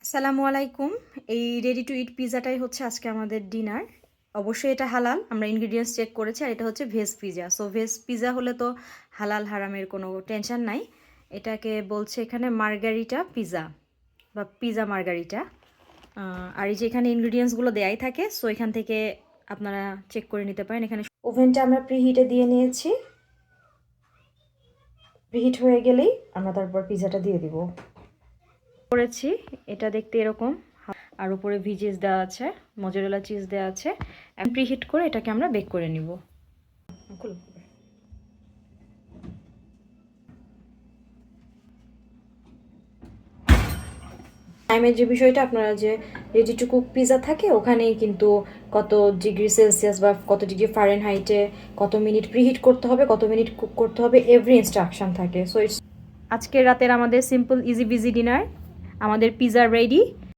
আসসালামু আলাইকুম। এই রেডি টু ইট পিজাটাই হচ্ছে আজকে আমাদের ডিনার। অবশ্যই এটা হালাল, আমরা ইনগ্রিডিয়েন্টস চেক করেছি। আর এটা হচ্ছে veg pizza. So veg pizza হলে তো হালাল হারামের কোনো টেনশন নাই। এটাকে বলছে এখানে মার্গারিটা পিজা বা পিজা মার্গারিটা। আর এই যে এখানে ইনগ্রিডিয়েন্টসগুলো দেয়াই থাকে, সো এখান থেকে আপনারা চেক করে নিতে পারেন। এখানে ওভেনটা আমরা প্রিহিটে দিয়ে নিয়েছি। প্রিহিট হয়ে গেলেই আমরা তারপর পিজাটা দিয়ে দিব। করেছি এটা দেখতে এরকম, আর উপরে ভিজিস দেওয়া আছে, মজেরেলা চিজ দেওয়া আছে। এখন প্রিহিট করে এটাকে আমরা বেক করে নিব। টাইমের যে বিষয়টা, আপনারা যে রেডি টু কুক পিজা থাকে ওখানেই কিন্তু কত ডিগ্রি সেলসিয়াস বা কত ডিগ্রি ফারেনহাইটে কত মিনিট প্রিহিট করতে হবে, কত মিনিট কুক করতে হবে, এভরি ইনস্ট্রাকশন থাকে। সো ইটস আজকের রাতের আমাদের সিম্পল ইজি বিজি ডিনার, আমাদের পিজা রেডি।